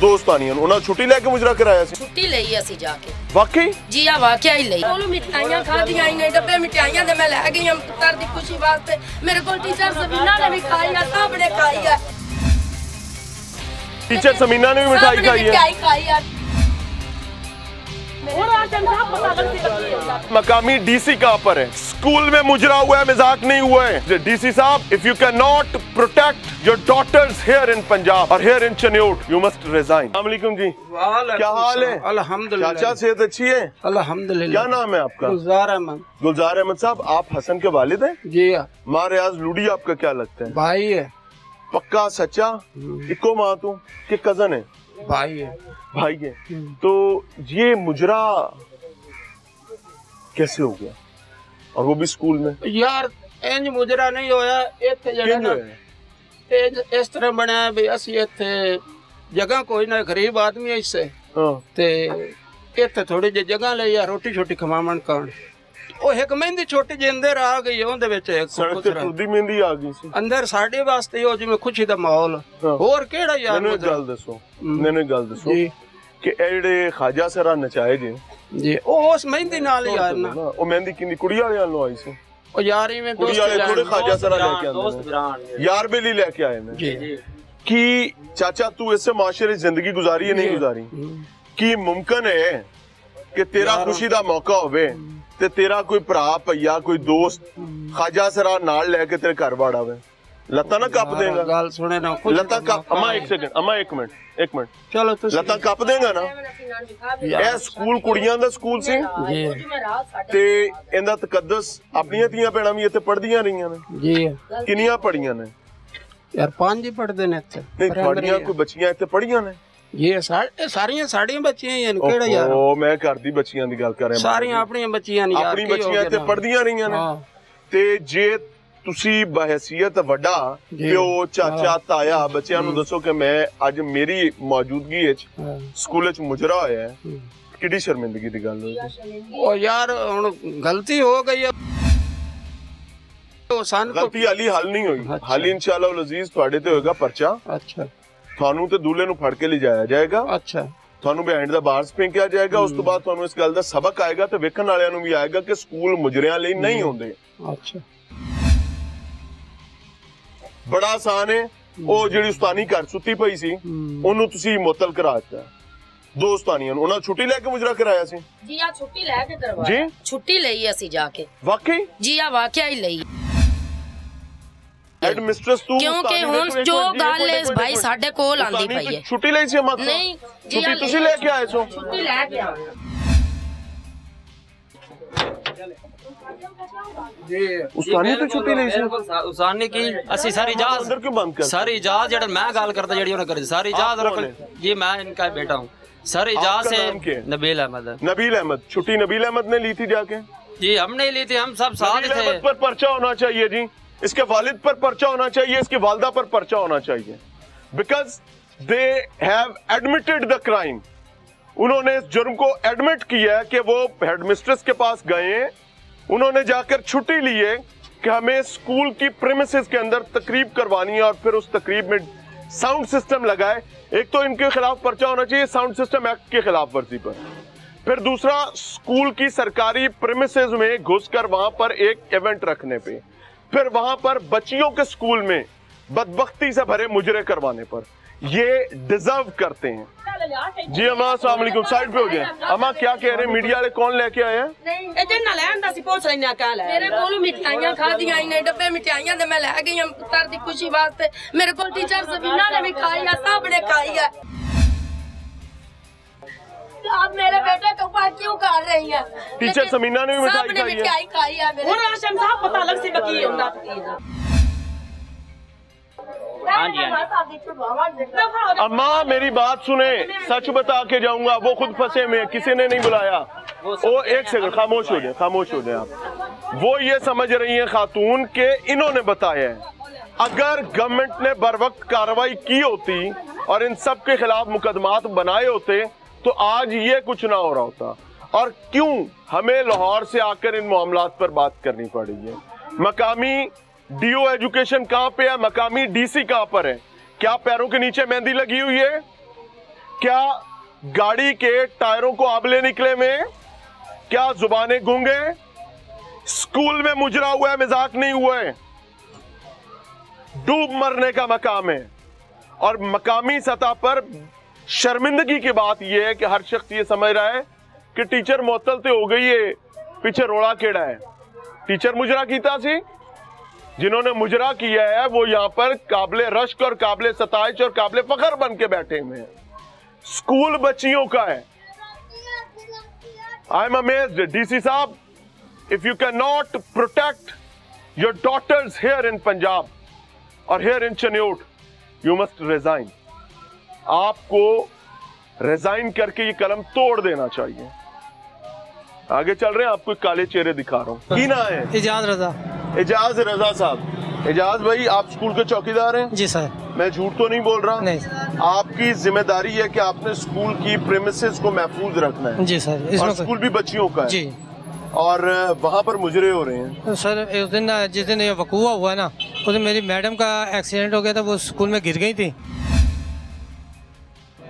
ਦੋਸਤਾਨੀਆਂ ਨੂੰ ਉਹਨਾਂ ਛੁੱਟੀ ਲੈ ਕੇ ਮੁਜਰਾ ਕਰਾਇਆ ਸੀ। ਛੁੱਟੀ ਲਈ ਅਸੀਂ ਜਾ ਕੇ ਵਾਕਈ ਜੀ ਆ ਵਾਕਿਆ ਹੀ ਲਈ। ਕੋਲ ਮਿਠਾਈਆਂ ਖਾਧੀਆਂ ਇਹਨੇ ਡੱਬੇ ਮਿਠਾਈਆਂ ਦੇ ਮੈਂ ਲੈ ਗਈ ਹਾਂ ਪੁੱਤਰ ਦੀ ਖੁਸ਼ੀ ਵਾਸਤੇ। ਮੇਰੇ ਕੋਲ ਟੀਚਰ ਸਬੀਨਾ ਨੇ ਵੀ ਖਾਈ ਆ, ਸਭ ਨੇ ਖਾਈ ਆ। टीचर समीना ने भी मिठाई खाई है। मिठाई खाई है। मकामी डीसी कहाँ पर है? स्कूल में मुजरा हुआ है, मजाक नहीं हुआ है। डीसी साहब, if you can not protect your daughters here in Punjab और here in Chiniot, you must resign. अस्सलाम वालेकुम जी, क्या हाल है? अल्हम्दुलिल्लाह। चाचा सेहत अच्छी है? अल्हम्दुलिल्लाह। क्या नाम है आपका? गुलजार अहमद। गुलजार अहमद साहब, आप हसन के वालिद हैं? जी हाँ। माँ रियाज लूडी आपका क्या लगता है? भाई है। पक्का सच्चा? इको माँ तू कि कजन है? भाई है। भाई है। तो ये मुजरा कैसे हो गया, और वो भी स्कूल में? यार इंज मुजरा नहीं होया इत्थे जड़ा ना इंज इस तरह बनया भी असि इत्थे जगह कोई ना गरीब आदमी है इससे ते इत्थे थोड़ी जी जगह ले या रोटी छोटी खवावन कान ਉਹ ਇੱਕ ਮਹਿੰਦੀ ਛੋਟੀ ਜਿਹੀ ਅੰਦਰ ਆ ਗਈ ਉਹਦੇ ਵਿੱਚ ਸੜਕ ਤੇ ਟੁੱਟਦੀ ਮਹਿੰਦੀ ਆ ਗਈ ਸੀ ਅੰਦਰ ਸਾਡੇ ਵਾਸਤੇ ਉਹ ਜਿਵੇਂ ਖੁਸ਼ੀ ਦਾ ਮਾਹੌਲ ਹੋਰ ਕਿਹੜਾ ਯਾਰ। ਮੈਨੂੰ ਇੱਕ ਗੱਲ ਦੱਸੋ, ਮੈਨੂੰ ਇੱਕ ਗੱਲ ਦੱਸੋ ਕਿ ਇਹ ਜਿਹੜੇ ਖਾਜਾ ਸਰਾ ਨਚਾਏ ਜੀ ਉਹ ਉਸ ਮਹਿੰਦੀ ਨਾਲ ਹੀ ਯਾਰ ਨਾ ਉਹ ਮਹਿੰਦੀ ਕਿੰਨੀ ਕੁੜੀ ਵਾਲਿਆਂ ਨੂੰ ਆਈ ਸੀ। ਉਹ ਯਾਰ ਇਵੇਂ ਕੁੜੀ ਵਾਲੇ ਥੋੜੇ ਖਾਜਾ ਸਰਾ ਲੈ ਕੇ ਆਉਂਦੇ ਨੇ, ਯਾਰ ਬੇਲੀ ਲੈ ਕੇ ਆਏ ਨੇ ਜੀ। ਕਿ ਚਾਚਾ ਤੂੰ ਇਸੇ ਮਾਸ਼ਰੇ ਜ਼ਿੰਦਗੀ ਗੁਜ਼ਾਰੀ ਹੈ ਨਹੀਂ ਗੁਜ਼ਾਰੀ? ਕੀ ਮੁਮਕਿਨ ਹੈ ਕਿ ਤੇਰਾ ਖੁਸ਼ੀ ਦਾ ਮੌਕਾ ਹੋਵੇ ਤੇ ਤੇਰਾ ਕੋਈ ਭਰਾ ਭਈਆ ਕੋਈ ਦੋਸਤ ਖਾਜਾ ਸਰਾ ਨਾਲ ਲੈ ਕੇ ਤੇਰੇ ਘਰ ਵੜ ਆਵੇ? ਲੱਤਾਂ ਨਾ ਕੱਪ ਦੇਗਾ? ਗੱਲ ਸੁਣੇ ਨਾ ਲੱਤਾਂ ਕੱਪ। ਅਮਾ ਇੱਕ ਸੈਕਿੰਡ, ਅਮਾ ਇੱਕ ਮਿੰਟ ਚਲੋ ਤੁਸੀਂ ਲੱਤਾਂ ਕੱਪ ਦੇਗਾ ਨਾ? ਇਹ ਸਕੂਲ ਕੁੜੀਆਂ ਦਾ ਸਕੂਲ ਸੀ ਤੇ ਇਹਦਾ ਤਕੱਦਸ ਆਪਣੀਆਂ ਧੀਆਂ ਭੈਣਾਂ ਵੀ ਇੱਥੇ ਪੜ੍ਹਦੀਆਂ ਰਹੀਆਂ ਨੇ ਜੀ। ਕਿੰਨੀਆਂ ਪੜ੍ਹੀਆਂ ਨੇ ਯਾਰ 5 ਹੀ ਪੜਦੇ ਨੇ ਇੱਥੇ। ਨਹੀਂ ਤੁਹਾਡੀਆਂ ਕੋਈ ਬੱਚੀਆਂ ਇੱਥੇ ਪੜ੍ਹੀਆਂ ਨੇ? ਇਹ ਸਾਰੀਆਂ ਸਾਡੀਆਂ ਬੱਚੀਆਂ ਹੀ ਨੇ ਕਿਹੜਾ ਯਾਰ। ਉਹ ਮੈਂ ਘਰ ਦੀ ਬੱਚੀਆਂ ਦੀ ਗੱਲ ਕਰ ਰਿਹਾ। ਸਾਰੀਆਂ ਆਪਣੀਆਂ ਬੱਚੀਆਂ ਨੇ ਯਾਰ। ਆਪਣੀ ਬੱਚੀਆਂ ਇੱਥੇ ਪੜ੍ਹਦੀਆਂ ਰਹੀਆਂ ਨੇ ਤੇ ਜੇ ਤੁਸੀਂ ਬਹਿਸੀਅਤ ਵੱਡਾ ਪਿਓ ਚਾਚਾ ਤਾਇਆ ਬੱਚਿਆਂ ਨੂੰ ਦੱਸੋ ਕਿ ਮੈਂ ਅੱਜ ਮੇਰੀ ਮੌਜੂਦਗੀ ਵਿੱਚ ਸਕੂਲ ਵਿੱਚ ਮੁਜਰਾ ਹੋਇਆ ਹੈ, ਕਿੱਡੀ ਸ਼ਰਮਿੰਦਗੀ ਦੀ ਗੱਲ ਹੋਈ। ਉਹ ਯਾਰ ਹੁਣ ਗਲਤੀ ਹੋ ਗਈ ਹੈ। ਉਹ ਸਾਨੂੰ ਗਲਤੀ ਹਾਲੀ ਹੱਲ ਨਹੀਂ ਹੋਈ। ਹਾਲੀ ਇਨਸ਼ਾਅੱਲਾ ਅਜ਼ੀਜ਼ ਤੁਹਾਡੇ ਤੇ ਹੋਏਗਾ ਪਰਚਾ। ਅੱਛਾ। ਤੁਹਾਨੂੰ ਤੇ ਦੂਲੇ ਨੂੰ ਫੜ ਕੇ ਲਿਜਾਇਆ ਜਾਏਗਾ। ਅੱਛਾ। ਤੁਹਾਨੂੰ ਬਿਹਾਈਂਡ ਦਾ ਬਾਰਸ ਫੇਂਕਿਆ ਜਾਏਗਾ। ਉਸ ਤੋਂ ਬਾਅਦ ਤੁਹਾਨੂੰ ਇਸ ਗੱਲ ਦਾ ਸਬਕ ਆਏਗਾ ਤੇ ਵੇਖਣ ਵਾਲਿਆਂ ਨੂੰ ਵੀ ਆਏਗਾ ਕਿ ਸਕੂਲ ਮੁਜਰਿਆਂ ਲਈ ਨਹੀਂ ਹੁੰਦੇ। ਅੱਛਾ। ਬੜਾ ਆਸਾਨ ਹੈ। ਉਹ ਜਿਹੜੀ ਉਸਤਾਨੀ ਘਰ ਸੁੱਤੀ ਪਈ ਸੀ ਉਹਨੂੰ ਤੁਸੀਂ ਮੁਅੱਤਲ ਕਰਾ ਦਿੱਤਾ। ਦੋਸਤਾਨੀਆਂ ਨੂੰ ਉਹਨਾਂ ਛੁੱਟੀ ਲੈ ਕੇ ਮੁਜਰਾ ਕਰਾਇਆ ਸੀ। ਜੀ ਆ ਛੁੱਟੀ ਲੈ ਕੇ ਕਰਵਾਇਆ ਜੀ। ਛੁੱਟੀ ਲਈ ਅਸੀਂ ਜਾ ਕੇ। ਵਾਕਈ ਜੀ ਆ ਵਾਕਿਆ ਹੀ ਲਈ। ਹੈਡ ਮਿਸਟ੍ਰੈਸ ਤੂੰ ਕਿਉਂਕਿ ਹੁਣ ਜੋ ਗੱਲ ਹੈ ਭਾਈ ਸਾਡੇ ਕੋਲ ਆਂਦੀ ਪਈ ਹੈ। ਛੁੱਟੀ ਲਈ ਸੀ ਮਾਤਾ? ਨਹੀਂ ਜੀ ਛੁੱਟੀ ਤੁਸੀਂ ਲੈ ਕੇ ਆਏ ਸੋ? ਛੁੱਟੀ ਲੈ ਕੇ ਆਏ ਉਸਤਾਨੀ ਤੋਂ ਛੁੱਟੀ ਲਈ ਸੀ? ਉਸਾਨੀ ਕੀ ਅਸੀਂ ਸਾਰੀ ਇਜਾਜ਼ਤ ਅੰਦਰ ਕਿਉਂ ਬੰਦ ਕਰ? सारी इजाजत जड़ा मैं गाल करता जड़ी उन्हें करी सारी इजाजत रख जी। मैं इनका बेटा हूँ। सारी इजाजत से नबील अहमद। नबील अहमद। छुट्टी नबील अहमद ने ली थी जाके? जी हमने ली थी, हम सब साथ नबील थे। अहमद पर पर्चा होना चाहिए जी, इसके वालिद पर पर्चा होना चाहिए, इसकी वालदा पर पर्चा होना चाहिए, because they have admitted the crime. उन्होंने इस जुर्म को एडमिट किया है कि वो हेडमिस्ट्रेस के पास गए, उन्होंने जाकर छुट्टी ली है कि हमें स्कूल की प्रेमिसेस के अंदर तकरीब करवानी है और फिर उस तकरीब में साउंड सिस्टम लगाए। एक तो इनके खिलाफ पर्चा होना चाहिए साउंड सिस्टम एक्ट के खिलाफ वर्जी पर। फिर दूसरा, स्कूल की सरकारी प्रेमिसेस में घुसकर वहां पर एक इवेंट रखने पे, फिर वहां पर बच्चियों के स्कूल में बदबख्ती से भरे मुजरे करवाने पर। ये डिजर्व करते हैं। जी अम्मा अस्सलाम वालेकुम, साइड पे हो गए। अम्मा क्या कह रहे हैं, मीडिया वाले कौन लेके आए हैं? ਮੇਰੇ ਕੋਲ ਮਿਠਾਈਆਂ ਖਾਧੀਆਂ ਇਹਨੇ ਡੱਬੇ ਮਿਠਾਈਆਂ ਦੇ ਮੈਂ ਲੈ ਗਈ ਹਾਂ ਪੁੱਤਰ ਦੀ ਖੁਸ਼ੀ ਵਾਸਤੇ। ਮੇਰੇ ਕੋਲ ਟੀਚਰ ਸਬੀਨਾ ਨੇ ਵੀ ਖਾਈ ਆ, ਸਭ ਨੇ ਖਾਈ ਆ। आप मेरे बेटे को बात क्यों कर रही है? टीचर समीना ने भी मिठाई खाई है। मिठाई खाई है मेरे। और आशम साहब पता लग सी बकी होना अम्मा मेरी बात सुने, सच बता के जाऊंगा, वो खुद फंसे में, किसी ने नहीं बुलाया। वो एक सेकंड खामोश हो जाए, खामोश हो जाए आप। वो ये समझ रही हैं खातून के इन्होंने बताया है। अगर गवर्नमेंट ने बर वक्त कार्रवाई की होती और इन सब के खिलाफ मुकदमात बनाए होते तो आज ये कुछ ना हो रहा होता। और क्यों हमें लाहौर से आकर इन मामलात पर बात करनी पड़ी है? मकामी डीओ एजुकेशन कहां पे है? मकामी डीसी कहां पर है? क्या पैरों के नीचे मेहंदी लगी हुई है? क्या गाड़ी के टायरों को आबले निकले में? क्या जुबानें गूंगे? स्कूल में मुजरा हुआ है, मजाक नहीं हुआ है, डूब मरने का मकाम है। और मकामी सतह पर शर्मिंदगी की बात यह है कि हर शख्स ये समझ रहा है कि टीचर मुअत्तल तो हो गई है, पीछे रोड़ा केड़ा है। टीचर मुजरा कीता सी, जिन्होंने मुजरा किया है वो यहां पर काबिले रश्क और काबिले सताइश और काबिले फख्र बन के बैठे हुए हैं। स्कूल बच्चियों का है। आई एम अमेज्ड, डीसी साहब, if you can not protect your daughters here in Punjab और here in Chiniot, you must resign. आपको रिजाइन करके ये कलम तोड़ देना चाहिए। आगे चल रहे हैं, आपको काले चेहरे दिखा रहा हूं। की ना है? इजाज रजा। एजाज रजा साहब। एजाज भाई, आप स्कूल के चौकीदार हैं? जी सर। मैं झूठ तो नहीं बोल रहा? नहीं सर। आपकी जिम्मेदारी है कि आपने स्कूल की प्रेमिसेस को महफूज रखना है। जी सर। और स्कूल भी बच्चियों का है। जी। और वहाँ पर मुजरे हो रहे हैं। तो सर उस दिन जिस दिन ये वकूआ हुआ ना, उस दिन मेरी मैडम का एक्सीडेंट हो गया था, वो स्कूल में गिर गई थी।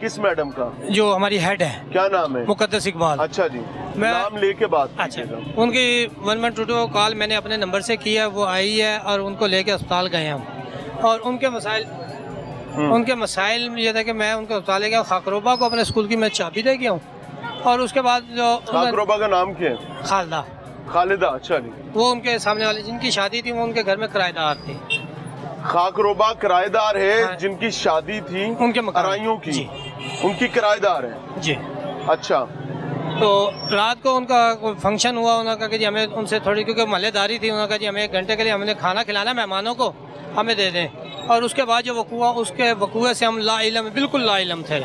किस मैडम का? जो हमारी हेड है। क्या नाम है? मुकद्दस इकबाल। अच्छा जी, मैं नाम लेके बात अच्छा, कीजिएगा। उनकी 112 कॉल मैंने अपने नंबर से किया, वो आई है और उनको लेके अस्पताल गए हम। और उनके मसाइल ये था कि मैं उनके अस्पताल ले गया, खाकरोबा को अपने स्कूल की मैं चाबी दे गया हूँ। और उसके बाद जो खाकरोबा का नाम क्या है? खालदा। खालिदा। अच्छा जी। वो उनके सामने वाले जिनकी शादी थी, वो उनके घर में किराएदार थे। खाकरोबा किराएदार है? हाँ। जिनकी शादी थी उनके मकान अराइयों की? जी। उनकी किराएदार है? जी। अच्छा। तो रात को उनका फंक्शन हुआ, उन्होंने कहा कि जी हमें उनसे थोड़ी, क्योंकि महल्लेदारी थी, उन्होंने कहा जी हमें 1 घंटे के लिए हमने खाना खिलाना मेहमानों को, हमें दे दें। और उसके बाद जो वकूआ, उसके वकूए से हम लाइलम, बिल्कुल लाइलम थे।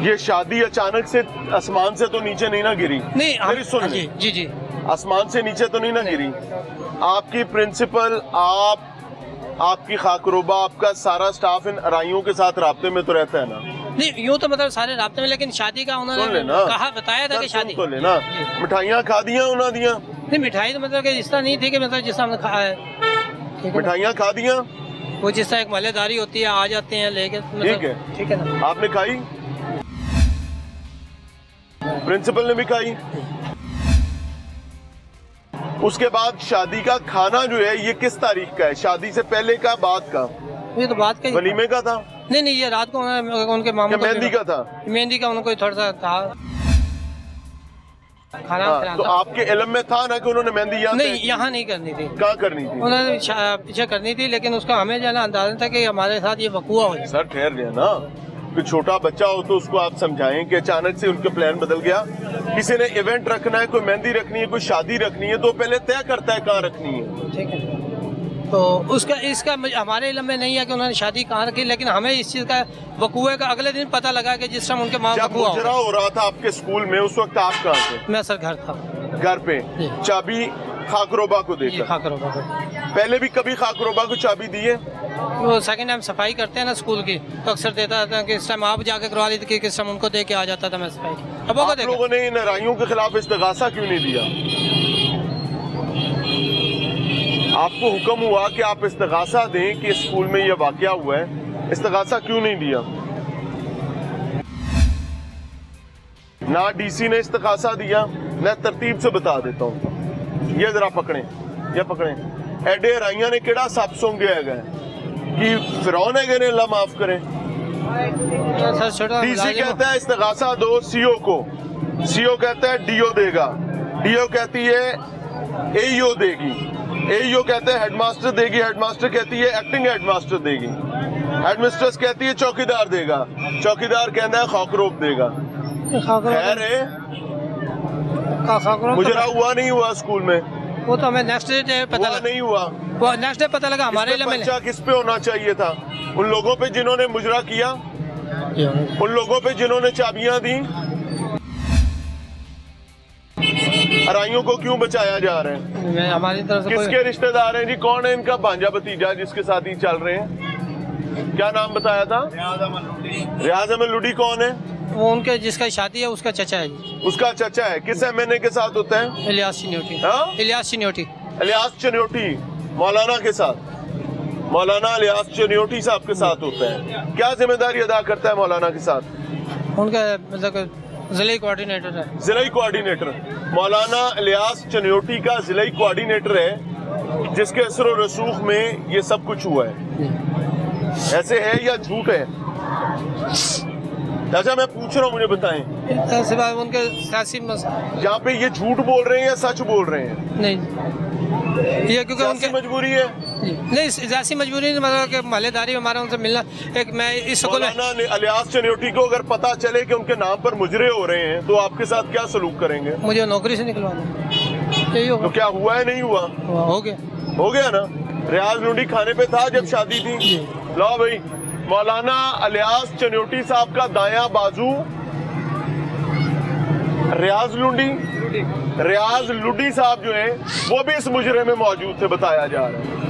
ये शादी अचानक से आसमान से तो नीचे नहीं ना गिरी? नहीं मेरी सुन जी जी जी। आसमान से नीचे तो नहीं ना गिरी। आपकी प्रिंसिपल, आपकी खाकरोबा, आपका सारा स्टाफ इन अराइयों के साथ राब्ते में तो रहता है ना? नहीं, यूँ तो मतलब सारे राब्ते में, लेकिन शादी का उन्होंने कहा, बताया था कि शादी तो लेना। मिठाइयाँ खा दिया उन्होंने? दिया नहीं, मिठाई तो मतलब कि इस तरह नहीं थी कि मतलब जिस तरह हमने खाया है। मिठाइयाँ खा दिया? वो जिस तरह एक महल्लेदारी होती है, आ जाते हैं लेके। ठीक है ना? आपने खाई? प्रिंसिपल ने भी खाई? उसके बाद शादी का खाना जो है ये किस तारीख का है? शादी से पहले का, बाद का? ये तो बात का वलीमे का था? नहीं, ये रात को उनके मामू मेहंदी का था? मेहंदी का उनको थोड़ा सा था खाना। हाँ, तो आपके इल्म में था ना कि उन्होंने मेहंदी यहाँ नहीं, यहाँ नहीं करनी थी। कहाँ करनी थी? उन्होंने पीछे करनी थी, लेकिन उसका हमें जो है ना अंदाजा था कि हमारे साथ ये वकूआ हो जाए। सर ठहर गया ना, कोई छोटा बच्चा हो तो उसको आप समझाएं कि अचानक से उनका प्लान बदल गया। किसी ने इवेंट रखना है, कोई मेहंदी रखनी है, कोई शादी रखनी है, तो पहले तय करता है कहाँ रखनी है। ठीक है। तो इसका हमारे इल्म में नहीं है कि उन्होंने शादी कहाँ रखी, लेकिन हमें इस चीज़ का वकूए का अगले दिन पता लगा कि जिस टाइम उनके माँ जब मुजरा हो रहा था आपके स्कूल में, उस वक्त आप कहाँ थे? मैं सर घर था। घर पे? चाबी खाकरोबा को देकर? खाकरोबा को। पहले भी कभी खाकरोबा को चाबी दी है? वो सेकंड टाइम सफाई करते हैं ना स्कूल की, तो अक्सर देता था कि इस टाइम आप जाके करवा ली थी, किस टाइम उनको दे के आ जाता था मैं सफाई। अब आप लोगों ने इन राइयों के खिलाफ इस्तिगासा क्यों नहीं दिया? आपको हुक्म हुआ कि आप इस्तिगासा दें कि स्कूल में यह वाकया हुआ है, इस्तिगासा क्यों नहीं दिया? ना डीसी ने इस्तिगासा दिया। मैं तरतीब से बता देता हूँ, ये जरा पकड़ें, ये पकड़ें। एडे राइया ने केड़ा सप सौं गया है कि फिरौन है, अल्लाह माफ करे। डीसी कहता है इस्तिगासा दो सीओ को, सीओ कहता है डीओ देगा, डीओ कहती है एईओ देगी, एईओ कहते हैं हेडमास्टर देगी, हेडमास्टर कहती है एक्टिंग हेडमास्टर देगी, हेडमिस्ट्रेस कहती है चौकीदार देगा, चौकीदार कहता है खाकरोब देगा। खैर है, मुजरा हुआ नहीं हुआ स्कूल में? वो तो हमें नेक्स्ट डे पता लगा। नहीं हुआ? वो नेक्स्ट डे पता लगा हमारे इल्म में। पर्चा किस पे होना चाहिए था? उन लोगों पे जिन्होंने मुजरा किया, उन लोगों पे जिन्होंने चाबियां दी। अराइयों को क्यों बचाया जा रहा है? हमारी तरफ से किसके रिश्तेदार हैं जी? कौन है इनका भांजा भतीजा जिसके साथ ही चल रहे हैं? क्या नाम बताया था? रियाज अहमद लुडी कौन है? वो उनके जिसका शादी है उसका चचा है जी। उसका चचा है। किस एमएनए के साथ होता है? इलियास चिन्योटी। हाँ? इलियास चिन्योटी। इलियास चिन्योटी मौलाना के साथ। मौलाना इलियास चनियोटी साहब के साथ होता है, क्या जिम्मेदारी अदा करता है मौलाना के साथ? उनका मतलब जिले कोऑर्डिनेटर है। जिला कोऑर्डिनेटर मौलाना इलियास चनियोटी का जिला कोऑर्डिनेटर है, जिसके असर और रसूख में ये सब कुछ हुआ है। ऐसे है या झूठ है? चाचा मैं पूछ रहा हूँ, मुझे बताएं। सिवाय उनके सियासी यहाँ पे ये झूठ बोल रहे हैं या सच बोल रहे हैं? नहीं, ये क्योंकि उनके मजबूरी है। नहीं, सियासी मजबूरी नहीं, मतलब कि महल्लेदारी हमारा उनसे मिलना। एक मैं इस स्कूल में मौलाना इलियास चनियोटी को अगर पता चले कि उनके नाम पर मुजरे हो रहे हैं तो आपके साथ क्या सलूक करेंगे? मुझे नौकरी से निकलवा दें, यही होगा। तो क्या हुआ है? नहीं हुआ? हो गया, हो गया ना। रियाज लुंडी खाने पे था जब शादी थी। लो भाई, मौलाना इलियास चनियोटी साहब का दायां बाजू रियाज लुंडी साहब जो हैं वो भी इस मुजरे में मौजूद थे, बताया जा रहा है।